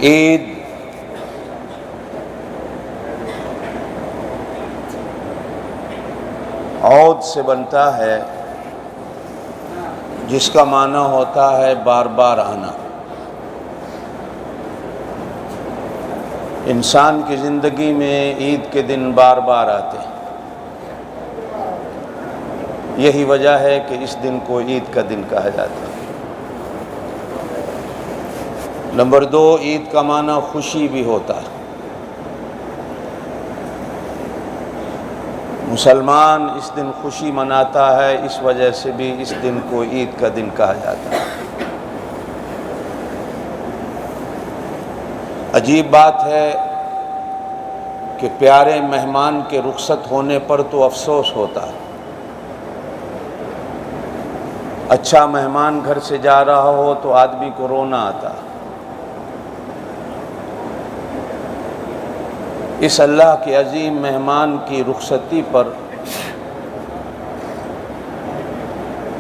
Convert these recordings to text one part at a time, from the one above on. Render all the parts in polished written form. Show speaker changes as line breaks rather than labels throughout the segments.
عید عود سے بنتا ہے جس کا معنی ہوتا ہے بار بار آنا۔ انسان کی زندگی میں عید کے دن بار بار آتے ہیں، یہی وجہ ہے کہ اس دن کو عید کا دن کہا جاتا ہے۔ نمبر 2، عید کا معنی خوشی بھی ہوتا ہے۔ مسلمان اس دن خوشی مناتا ہے، اس وجہ سے بھی اس دن کو عید کا دن کہا جاتا ہے۔ عجیب بات ہے کہ پیارے مہمان کے رخصت ہونے پر تو افسوس ہوتا ہے، اچھا مہمان گھر سے جا رہا ہو تو آدمی کو رونا آتا ہے۔ اس اللہ کے عظیم مہمان کی رخصتی پر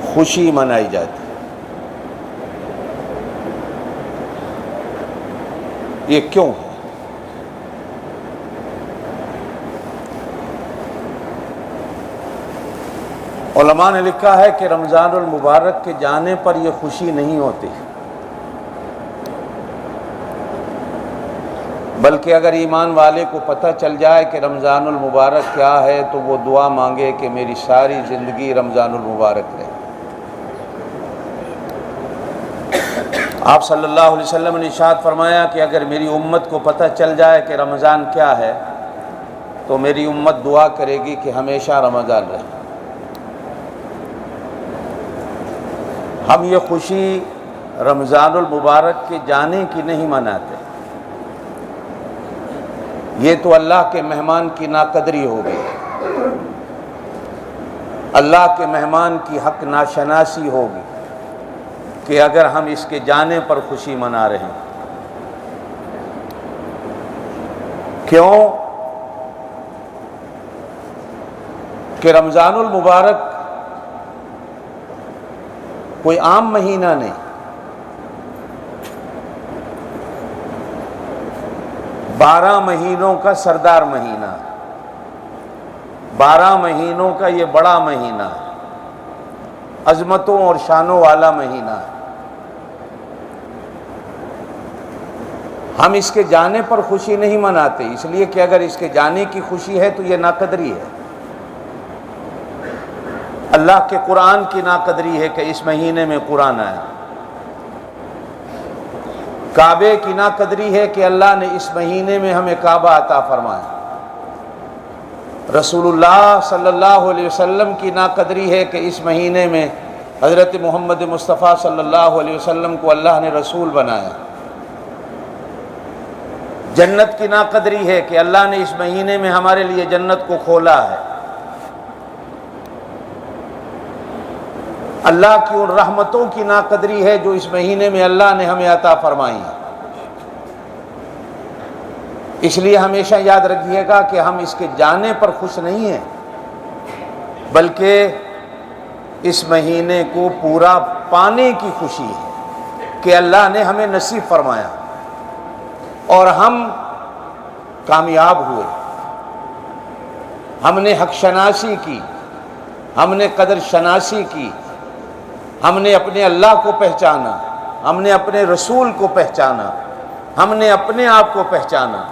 خوشی منائی جاتی ہے۔ یہ کیوں ہے؟ علماء نے لکھا ہے کہ رمضان المبارک کے جانے پر یہ خوشی نہیں ہوتی، بلکہ اگر ایمان والے کو پتہ چل جائے کہ رمضان المبارک کیا ہے تو وہ دعا مانگے کہ میری ساری زندگی رمضان المبارک رہے۔ آپ صلی اللہ علیہ وسلم نے ارشاد فرمایا کہ اگر میری امت کو پتہ چل جائے کہ رمضان کیا ہے تو میری امت دعا کرے گی کہ ہمیشہ رمضان رہے۔ ہم یہ خوشی رمضان المبارک کے جانے کی نہیں مناتے، یہ تو اللہ کے مہمان کی ناقدری ہوگی، اللہ کے مہمان کی حق ناشناسی ہوگی کہ اگر ہم اس کے جانے پر خوشی منا رہے ہیں۔ کیوں کہ رمضان المبارک کوئی عام مہینہ نہیں، 12 مہینوں کا سردار مہینہ، 12 مہینوں کا یہ بڑا مہینہ، عظمتوں اور شانوں والا مہینہ۔ ہم اس کے جانے پر خوشی نہیں مناتے، اس لیے کہ اگر اس کے جانے کی خوشی ہے تو یہ ناقدری ہے۔ اللہ کے قرآن کی ناقدری ہے کہ اس مہینے میں قرآن آیا، کعبے کی ناقدری ہے کہ اللہ نے اس مہینے میں ہمیں کعبہ عطا فرمایا، رسول اللہ صلی اللہ علیہ وسلم کی ناقدری ہے کہ اس مہینے میں حضرت محمد مصطفیٰ صلی اللہ علیہ وسلم کو اللہ نے رسول بنایا، جنت کی ناقدری ہے کہ اللہ نے اس مہینے میں ہمارے لیے جنت کو کھولا ہے، اللہ کی ان رحمتوں کی ناقدری ہے جو اس مہینے میں اللہ نے ہمیں عطا فرمائی ہیں۔ اس لیے ہمیشہ یاد رکھیے گا کہ ہم اس کے جانے پر خوش نہیں ہیں، بلکہ اس مہینے کو پورا پانے کی خوشی ہے کہ اللہ نے ہمیں نصیب فرمایا اور ہم کامیاب ہوئے، ہم نے حق شناسی کی، ہم نے قدر شناسی کی، ہم نے اپنے اللہ کو پہچانا، ہم نے اپنے رسول کو پہچانا، ہم نے اپنے آپ کو پہچانا،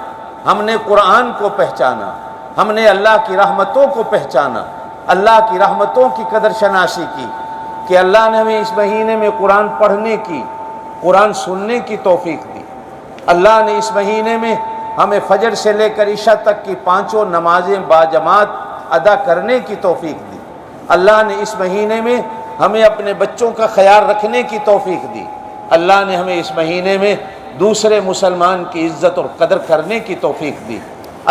ہم نے قرآن کو پہچانا، ہم نے اللہ کی رحمتوں کو پہچانا، اللہ کی رحمتوں کی قدر شناسی کی کہ اللہ نے ہمیں اس مہینے میں قرآن پڑھنے کی، قرآن سننے کی توفیق دی۔ اللہ نے اس مہینے میں ہمیں فجر سے لے کر عشاء تک کی 5 نمازیں باجماعت ادا کرنے کی توفیق دی۔ اللہ نے اس مہینے میں ہمیں اپنے بچوں کا خیال رکھنے کی توفیق دی۔ اللہ نے ہمیں اس مہینے میں دوسرے مسلمان کی عزت اور قدر کرنے کی توفیق دی۔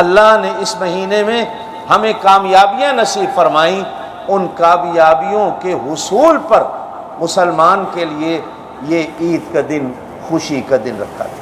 اللہ نے اس مہینے میں ہمیں کامیابیاں نصیب فرمائیں، ان کامیابیوں کے حصول پر مسلمان کے لیے یہ عید کا دن خوشی کا دن رکھا تھا۔